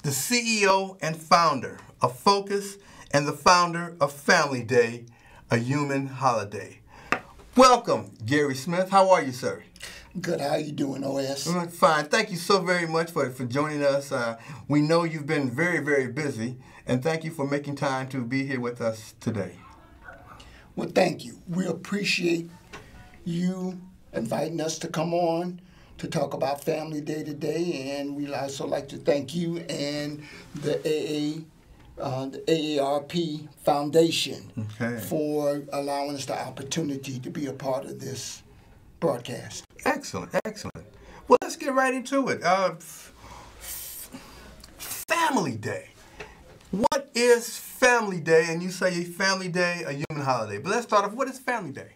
the CEO and founder of F.O.C.U.S and the founder of Family Day, a human holiday. Welcome, Garry Smith. How are you, sir? Good. How you doing, O.S.? I'm fine. Thank you so very much for joining us. We know you've been very, very busy, and thank you for making time to be here with us today. Well, thank you. We appreciate you inviting us to come on to talk about Family Day today, and we'd also like to thank you and the AARP Foundation for allowing us the opportunity to be a part of this broadcast. Excellent, excellent. Well, let's get right into it. Family Day. What is Family Day? And you say Family Day, a human holiday. But let's start off, what is Family Day?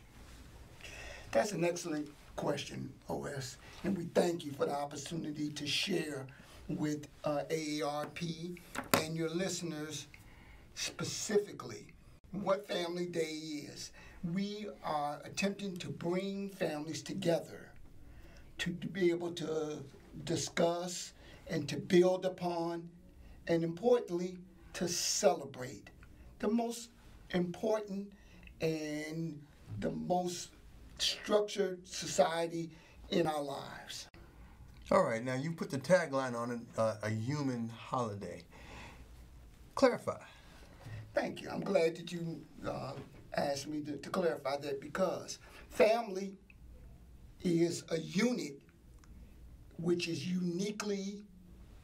That's an excellent question, O.S., and we thank you for the opportunity to share with AARP and your listeners specifically what Family Day is. We are attempting to bring families together to be able to discuss and to build upon, and importantly, to celebrate the most important and the most structured society in our lives. All right, now you put the tagline on it, a human holiday. Clarify. Thank you. I'm glad that you asked me to clarify that, because family is a unit which is uniquely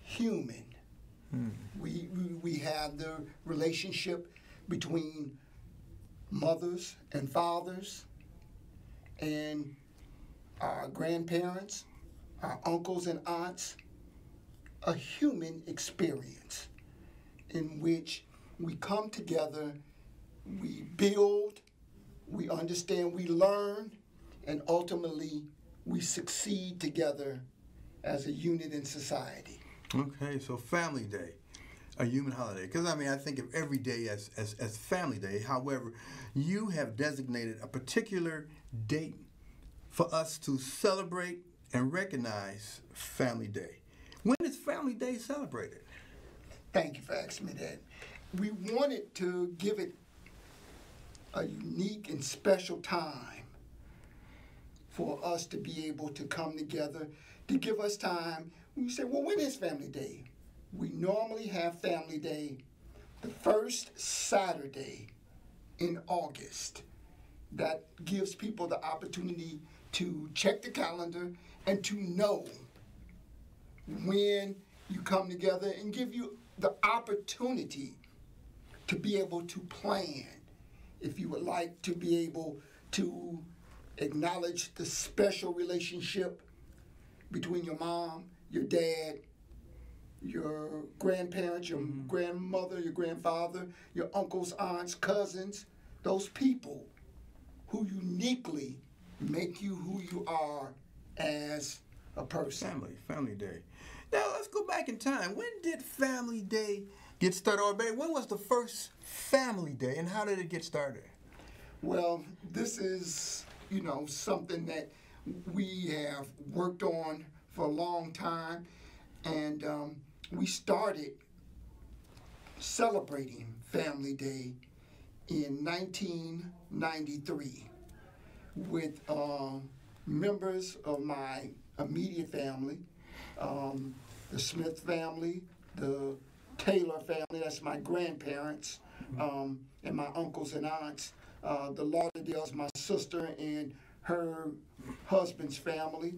human. We have the relationship between mothers and fathers and our grandparents, our uncles and aunts, a human experience in which we come together, we build, we understand, we learn, and ultimately we succeed together as a unit in society. Okay, so Family Day, a human holiday. Because I think of every day as Family Day. However, you have designated a particular date for us to celebrate and recognize Family Day. When is Family Day celebrated? Thank you for asking me that. We wanted to give it a unique and special time for us to be able to come together, to give us time. We say, well, when is Family Day? We normally have Family Day the first Saturday in August. That gives people the opportunity to check the calendar and to know when you come together, and give you the opportunity to be able to plan. If you would like to be able to acknowledge the special relationship between your mom, your dad, your grandparents, your grandmother, your grandfather, your uncles, aunts, cousins, those people who uniquely make you who you are as a person. Family Day. Now let's go back in time. When did Family Day get started? Or when was the first Family Day, and how did it get started? Well, this is, something that we have worked on for a long time, and we started celebrating Family Day in 1993 with members of my immediate family, the Smith family, the Taylor family, that's my grandparents, and my uncles and aunts, the Lauderdales, my sister and her husband's family,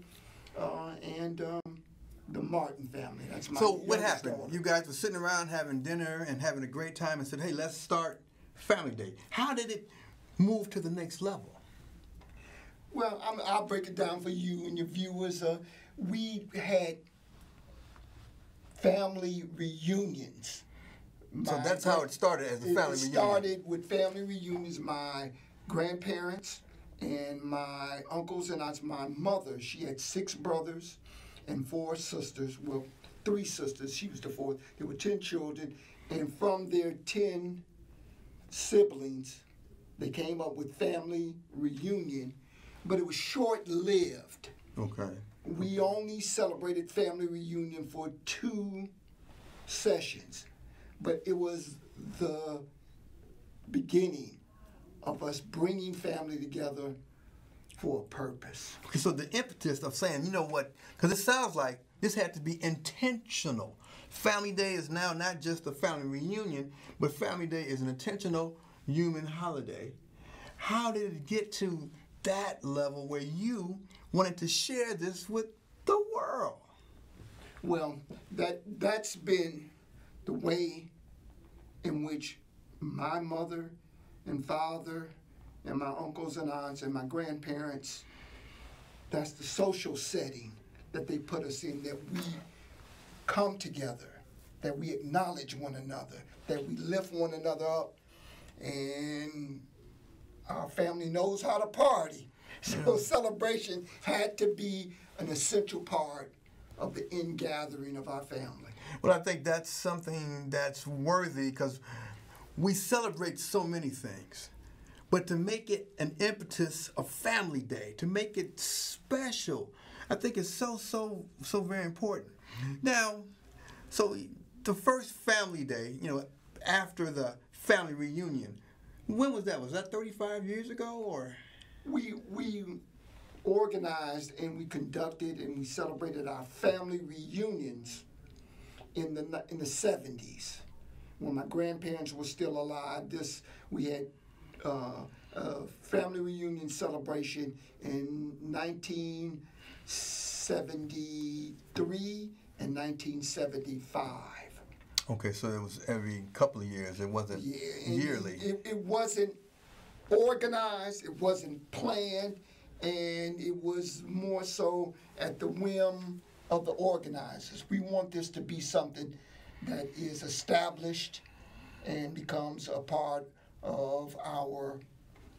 and the Martin family. That's my So what happened? daughter. You guys were sitting around having dinner and having a great time and said, hey, let's start Family Day. How did it move to the next level? Well, I'll break it down for you and your viewers. We had family reunions. So that's how it started, as a family reunion. It started with family reunions. My grandparents and my uncles and aunts. My mother, she had 6 brothers and 4 sisters. Well, 3 sisters. She was the 4th. There were 10 children. And from their 10 siblings, they came up with family reunion. But it was short-lived. Okay. We only celebrated family reunion for 2 sessions, but it was the beginning of us bringing family together for a purpose. Okay, so the impetus of saying, you know what, because it sounds like this had to be intentional. Family Day is now not just a family reunion, but Family Day is an intentional human holiday. How did it get to that level where you wanted to share this with the world? Well, that's been the way in which my mother and father and my uncles and aunts and my grandparents, that's the social setting that they put us in, that we come together, that we acknowledge one another, that we lift one another up, and our family knows how to party. So celebration had to be an essential part of the ingathering of our family. Well, I think that's something that's worthy because we celebrate so many things. But to make it an impetus of Family Day, to make it special, I think it's so very important. Now, so the first Family Day, after the family reunion, when was that? Was that 35 years ago, or? We organized and we conducted and we celebrated our family reunions in the 70s when my grandparents were still alive. We had a family reunion celebration in 1973 and 1975. Okay, so it was every couple of years. It wasn't yearly. It wasn't organized. It wasn't planned. And it was more so at the whim of the organizers. We want this to be something that is established and becomes a part of our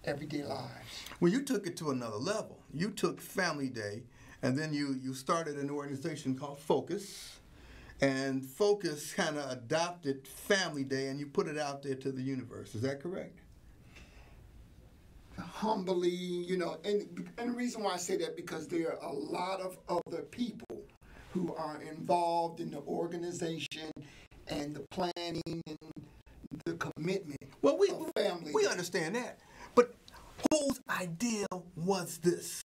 everyday lives. Well, you took it to another level. You took Family Day, and then you started an organization called F.O.C.U.S, and F.O.C.U.S kind of adopted Family Day, and you put it out there to the universe. Is that correct? Humbly, and the reason why I say that, because there are a lot of other people who are involved in the organization and the planning and the commitment of family. We understand that. But whose idea was this?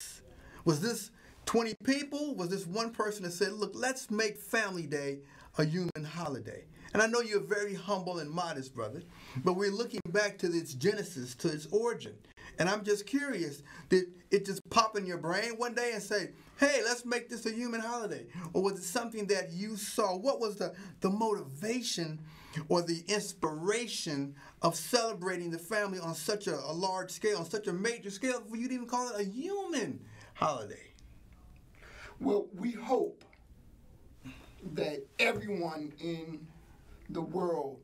Was this 20 people? Was this one person that said, look, let's make Family Day a human holiday? And I know you're very humble and modest, brother, but we're looking back to its genesis, to its origin. And I'm just curious, did it just pop in your brain one day and say, hey, let's make this a human holiday? Or was it something that you saw? What was the motivation or the inspiration of celebrating the family on such a large scale, on such a major scale, for you to even call it a human holiday? Well, we hope that everyone in the world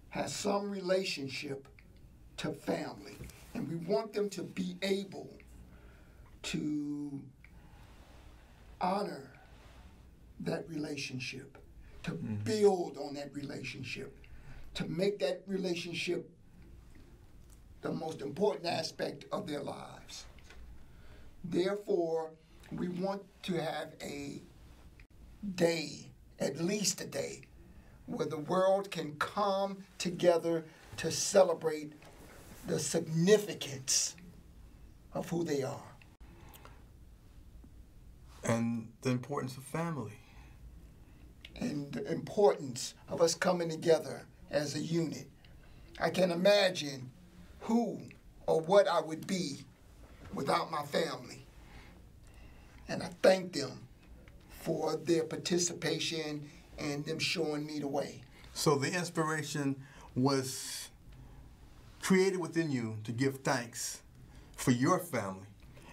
has some relationship to family. And we want them to be able to honor that relationship, to build on that relationship, to make that relationship the most important aspect of their lives. Therefore, we want to have a day, at least a day, where the world can come together to celebrate the significance of who they are. And the importance of family. And the importance of us coming together as a unit. I can imagine who or what I would be without my family. And I thank them for their participation and them showing me the way. So the inspiration was created within you to give thanks for your family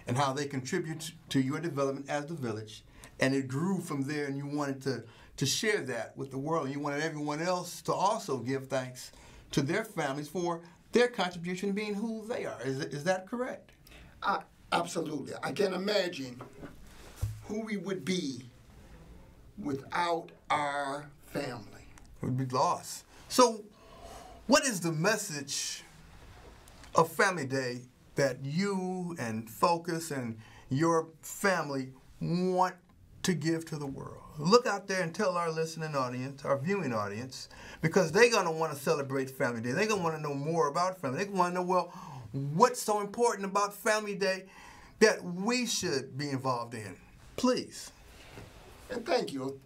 and how they contribute to your development as the village, and it grew from there, and you wanted to share that with the world, and you wanted everyone else to also give thanks to their families for their contribution being who they are. Is that correct? Absolutely. I can imagine who we would be without our family. We'd be lost. So what is the message of Family Day that you and F.O.C.U.S and your family want to give to the world. Look out there and tell our listening audience, our viewing audience, because they're going to want to celebrate Family Day. They're going to want to know more about family. They want to know, well, what's so important about Family Day that we should be involved in. Please. And thank you,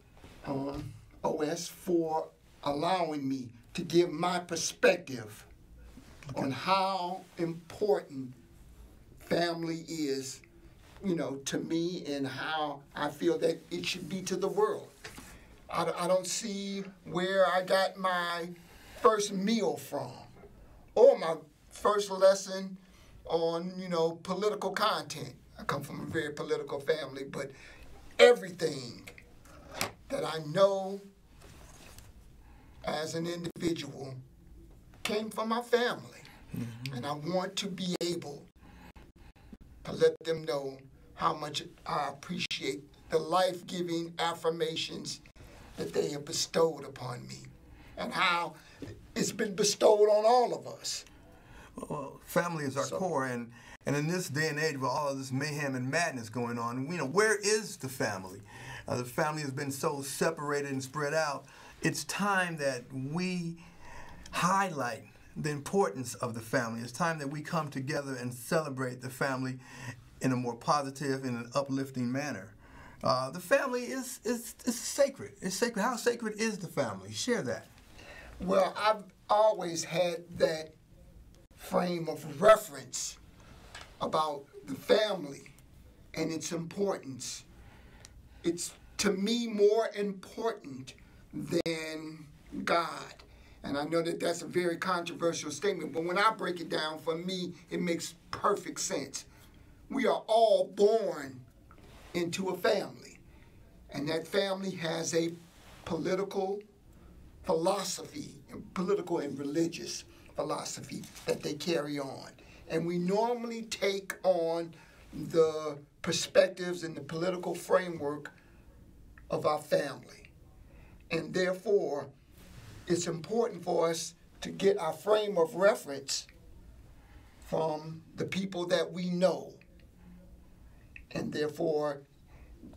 O.S., for allowing me to give my perspective on how important family is, to me, and how I feel that it should be to the world. I don't see where I got my first meal from, or my first lesson on, political content. I come from a very political family, but everything that I know as an individual came from my family. Mm-hmm. And I want to be able to let them know how much I appreciate the life-giving affirmations that they have bestowed upon me, and how it's been bestowed on all of us. Well, family is our core, and in this day and age with all of this mayhem and madness going on, where is the family? The family has been so separated and spread out. It's time that we highlight the importance of the family. It's time that we come together and celebrate the family in a more positive and an uplifting manner. The family is sacred. It's sacred. How sacred is the family? Share that. Well, I've always had that frame of reference about the family and its importance. It's, to me, more important than God. And I know that that's a very controversial statement, but when I break it down, for me, it makes perfect sense. We are all born into a family, and that family has a political philosophy, political and religious philosophy that they carry on. And we normally take on the perspectives and the political framework of our family. And therefore, it's important for us to get our frame of reference from the people that we know. And therefore,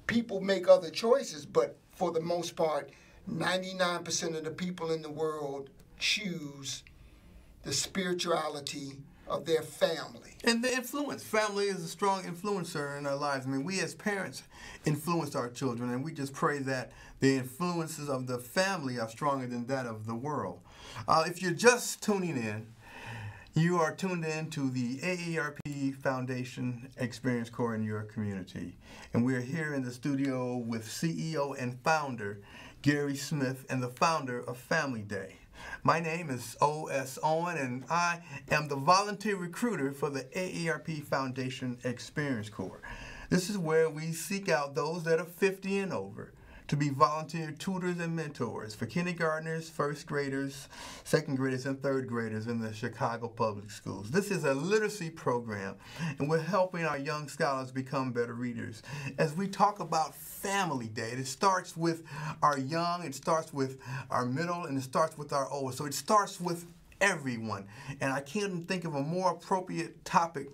people make other choices, but for the most part, 99% of the people in the world choose the spirituality of their family. And the influence. Family is a strong influencer in our lives. I mean, we as parents influence our children, and we just pray that the influences of the family are stronger than that of the world. If you're just tuning in, you are tuned in to the AARP Foundation Experience Corps in your community. And we're here in the studio with CEO and founder Garry Smith and the founder of Family Day. My name is O.S. Owen, and I am the volunteer recruiter for the AARP Foundation Experience Corps. This is where we seek out those that are 50 and over to be volunteer tutors and mentors for kindergartners, first graders, second graders, and third graders in the Chicago Public Schools. This is a literacy program, and we're helping our young scholars become better readers. As we talk about Family Day, it starts with our young, it starts with our middle, and it starts with our old. So it starts with everyone. And I can't think of a more appropriate topic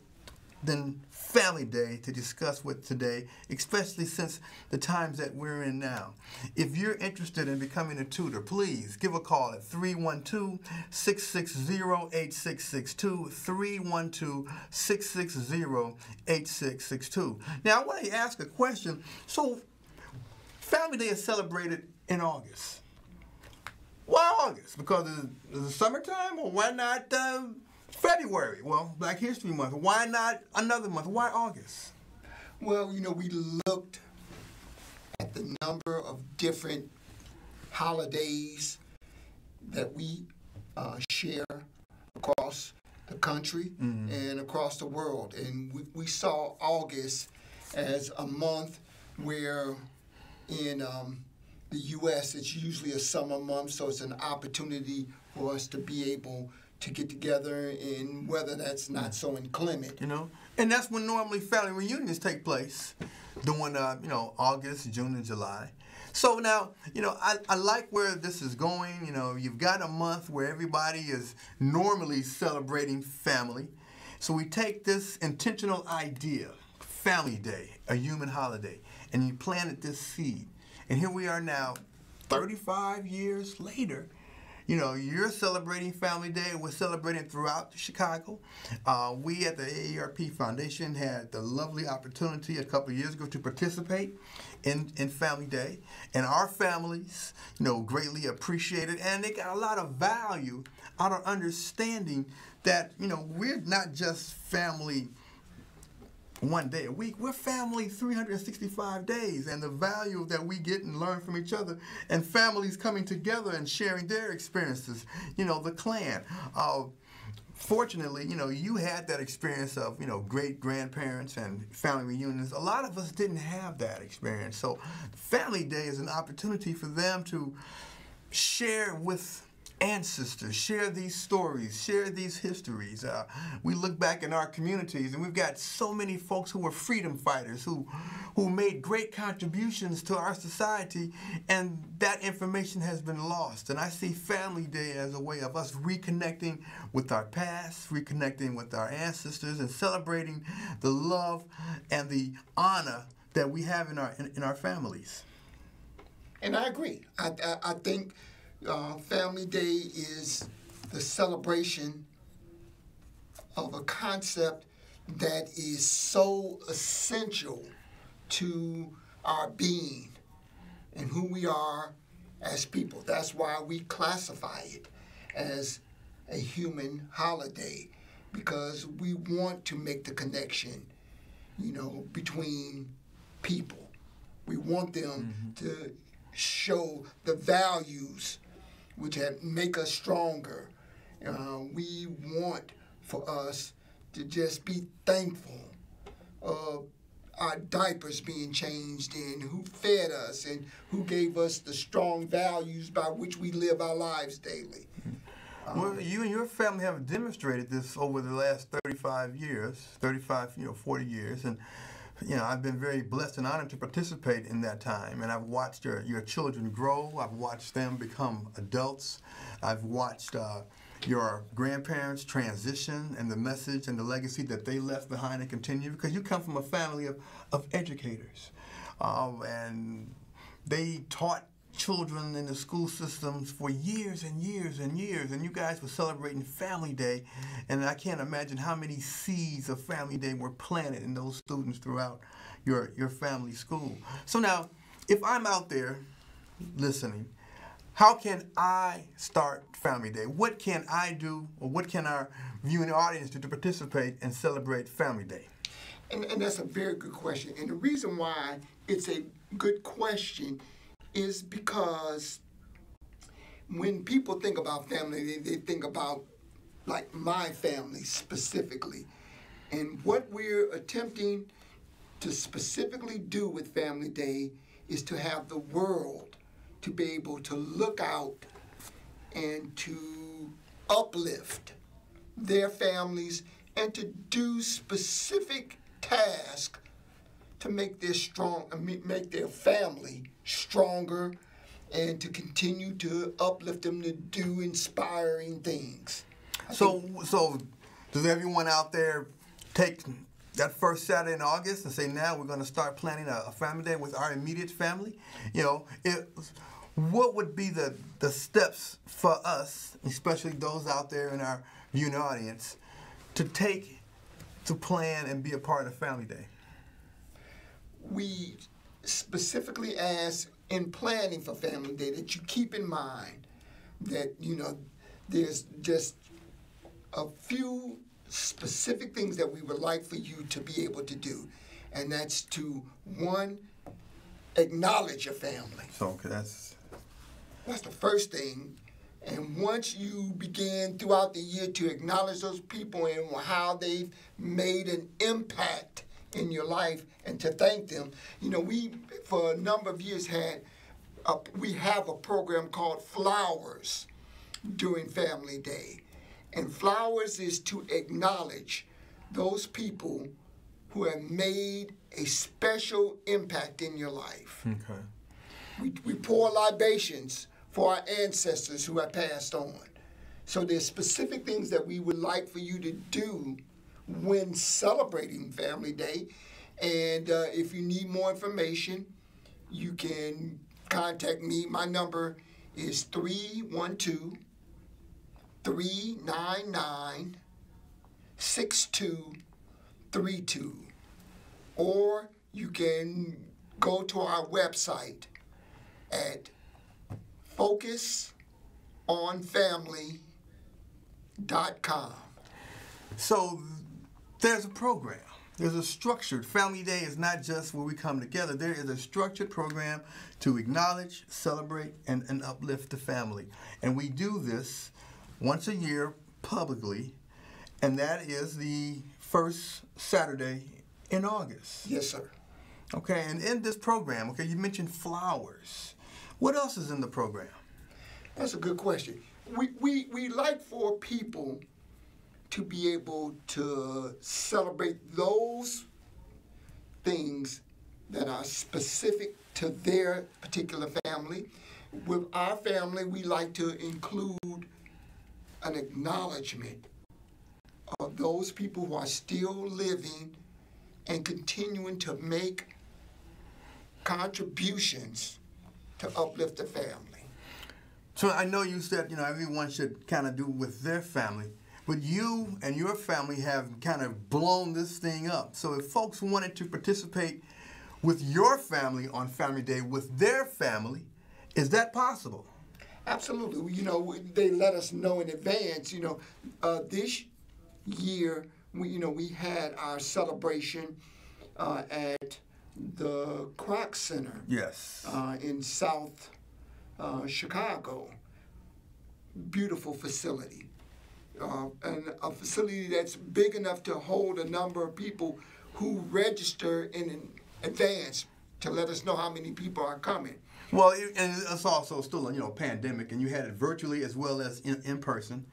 than Family Day to discuss with today, especially since the times that we're in now. If you're interested in becoming a tutor, please give a call at 312-660-8662, 312-660-8662. Now, I want to ask a question. So, Family Day is celebrated in August. Why August? Because it's the summertime, or why not February? Well, Black History Month. Why not another month? Why August? Well, we looked at the number of different holidays that we share across the country and across the world. And we saw August as a month where in the U.S. it's usually a summer month, so it's an opportunity for us to be able to get together in weather that's not so inclement. And that's when normally family reunions take place, during, August, June, and July. So now, I like where this is going. You've got a month where everybody is normally celebrating family. So we take this intentional idea, Family Day, a human holiday, and you planted this seed. And here we are now, 35 years later. You know, you're celebrating Family Day. We're celebrating throughout Chicago. We at the AARP Foundation had the lovely opportunity a couple of years ago to participate in Family Day. And our families, you know, greatly appreciate it. And they got a lot of value out of understanding that, you know, we're not just family one day a week. We're family 365 days, and the value that we get and learn from each other, and families coming together and sharing their experiences, you know, the clan. Fortunately, you know, you had that experience of, you know, great grandparents and family reunions. A lot of us didn't have that experience. So Family Day is an opportunity for them to share with ancestors, share these stories, share these histories. We look back in our communities, and we've got so many folks who were freedom fighters, who made great contributions to our society, and that information has been lost. And I see Family Day as a way of us reconnecting with our past, reconnecting with our ancestors, and celebrating the love and the honor that we have in our families. And I agree. I think Family Day is the celebration of a concept that is so essential to our being and who we are as people. That's why we classify it as a human holiday, because we want to make the connection, you know, between people. We want them to show the values which make us stronger. We want for us to just be thankful of our diapers being changed and who fed us and who gave us the strong values by which we live our lives daily. Well, you and your family have demonstrated this over the last 35 years, 40 years, and you know, I've been very blessed and honored to participate in that time, and I've watched your children grow. I've watched them become adults. I've watched your grandparents transition, and the message and the legacy that they left behind and continue, because you come from a family of educators, and they taught children in the school systems for years and years and years, and you guys were celebrating Family Day, and I can't imagine how many seeds of Family Day were planted in those students throughout your family school. So now, if I'm out there listening, how can I start Family Day? What can I do, or what can our viewing audience do to participate and celebrate Family Day? And that's a very good question. And the reason why it's a good question is because when people think about family, they think about, like, my family specifically. And what we're attempting to specifically do with Family Day is to have the world to be able to look out and to uplift their families and to do specific tasks to make their family stronger and to continue to uplift them to do inspiring things. So does everyone out there take that first Saturday in August and say, now we're going to start planning a Family Day with our immediate family? You know, what would be the steps for us, especially those out there in our viewing audience, to plan and be a part of Family Day? We specifically ask in planning for Family Day that you keep in mind that, you know, there's just a few specific things that we would like for you to be able to do. And that's to, one, acknowledge your family. So that's the first thing. And once you begin throughout the year to acknowledge those people and how they've made an impact in your life and to thank them. You know, we, for a number of years, we have a program called F.O.C.U.S during Family Day. And F.O.C.U.S is to acknowledge those people who have made a special impact in your life. okay. We pour libations for our ancestors who have passed on. So there's specific things that we would like for you to do when celebrating Family Day. And if you need more information, you can contact me. My number is 312-399-6232. Or you can go to our website at FOCUSonfamily.com. So there's a program. There's a structured Family Day is not just where we come together. There is a structured program to acknowledge, celebrate, and uplift the family. And we do this once a year publicly, and that is the first Saturday in August. Yes, sir. Okay, and in this program, okay, you mentioned flowers. What else is in the program? That's a good question. We like for people to be able to celebrate those things that are specific to their particular family. With our family, we like to include an acknowledgement of those people who are still living and continuing to make contributions to uplift the family. So I know you said, everyone should kind of do with their family, but you and your family have kind of blown this thing up. So if folks wanted to participate with your family on Family Day with their family, is that possible? Absolutely. They let us know in advance. This year, we had our celebration at the Kroc Center. Yes. In South Chicago. Beautiful facility. And a facility that's big enough to hold a number of people who register in advance to let us know how many people are coming. Well, and it's also still a pandemic, and you had it virtually as well as in person,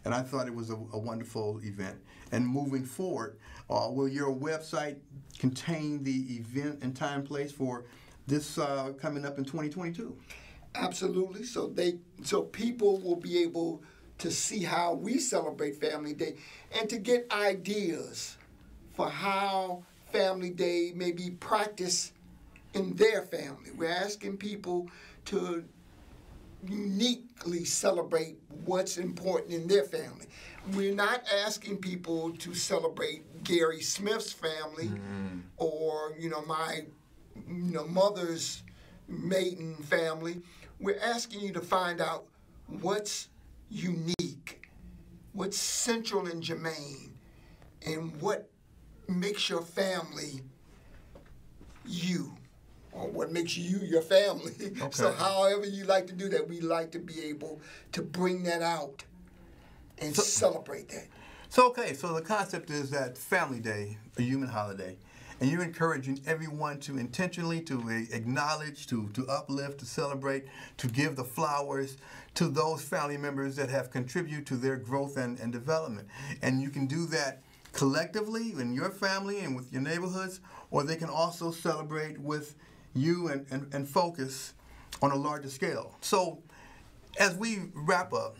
and I thought it was a wonderful event. And moving forward, will your website contain the event and time place for this coming up in 2022? Absolutely. So people will be able to see how we celebrate Family Day and to get ideas for how Family Day may be practiced in their family. We're asking people to uniquely celebrate what's important in their family. We're not asking people to celebrate Gary Smith's family or my mother's maiden family. We're asking you to find out what's unique, what's central and germane, and what makes your family you, or what makes you your family. Okay. So however you like to do that, we like to be able to bring that out and celebrate that. So the concept is that Family Day, a human holiday, and you're encouraging everyone to intentionally to acknowledge, to uplift, to celebrate, to give the flowers to those family members that have contributed to their growth and development. And you can do that collectively in your family and with your neighborhoods, or they can also celebrate with you and focus on a larger scale. So as we wrap up,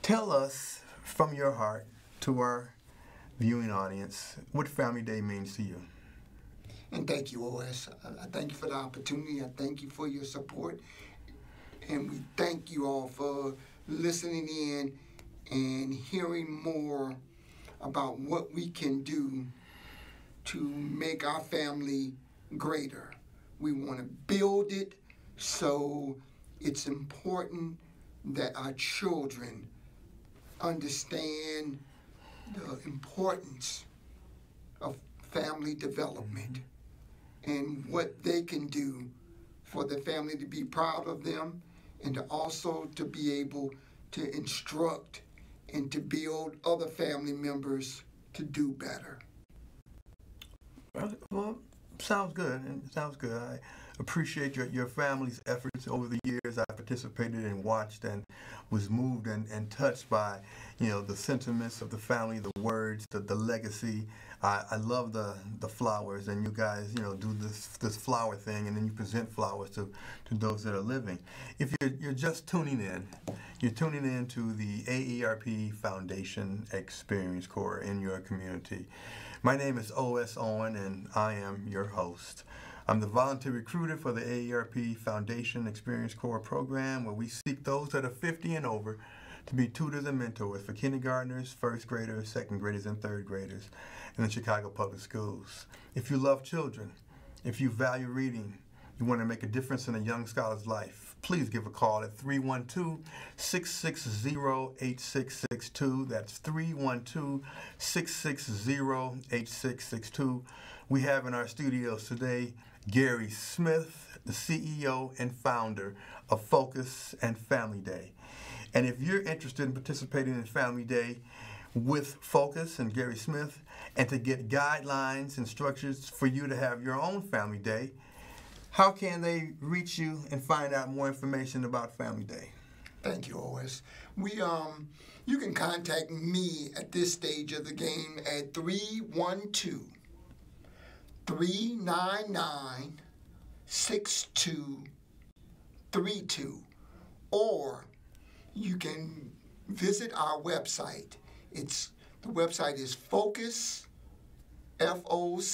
tell us from your heart to our viewing audience what Family Day means to you. And thank you, O.S. I thank you for the opportunity. I thank you for your support. And we thank you all for listening in and hearing more about what we can do to make our family greater. We want to build it, so it's important that our children understand the importance of family development and what they can do for the family to be proud of them, and to also to be able to instruct and to build other family members to do better. Well, sounds good. Sounds good. I appreciate your family's efforts over the years. I participated and watched and was moved and touched by, the sentiments of the family, the words, the legacy. I love the flowers, and you guys, do this flower thing, and then you present flowers to those that are living. If you're just tuning in, you're tuning in to the AARP Foundation Experience Corps in your community. My name is O.S. Owen, and I am your host. I'm the volunteer recruiter for the AARP Foundation Experience Corps program, where we seek those that are 50 and over to be tutors and mentors for kindergartners, first graders, second graders, and third graders in the Chicago Public Schools. If you love children, if you value reading, you want to make a difference in a young scholar's life, please give a call at 312-660-8662. That's 312-660-8662. We have in our studios today Garry Smith, the CEO and founder of F.O.C.U.S and Family Day. And if you're interested in participating in Family Day with F.O.C.U.S and Garry Smith, and to get guidelines and structures for you to have your own Family Day, how can they reach you and find out more information about Family Day? Thank you, O.S. You can contact me at this stage of the game at 312-399-6232, or you can visit our website. The website is F.O.C.U.S, F.O.C.U.S,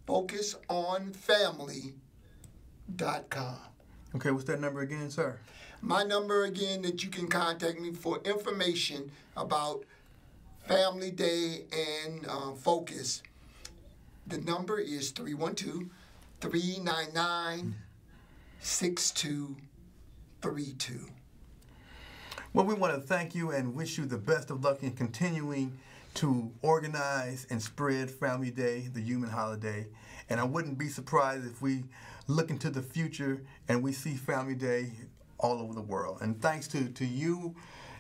FocusOnFamily.com. Okay, what's that number again, sir? My number again that you can contact me for information about Family Day and F.O.C.U.S. The number is 312-399-6232. Well, we want to thank you and wish you the best of luck in continuing to organize and spread Family Day, the human holiday. And I wouldn't be surprised if we look into the future and we see Family Day all over the world. And thanks to you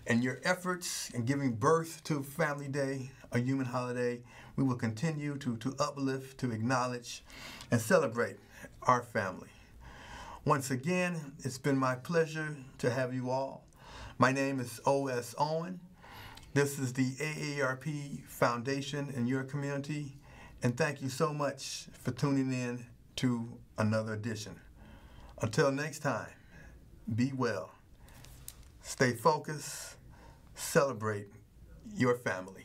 and your efforts in giving birth to Family Day, a human holiday, we will continue to uplift, to acknowledge, and celebrate our family. Once again, it's been my pleasure to have you all. My name is O.S. Owen. This is the AARP Foundation in your community, and thank you so much for tuning in to another edition. Until next time, be well, stay focused, celebrate your family.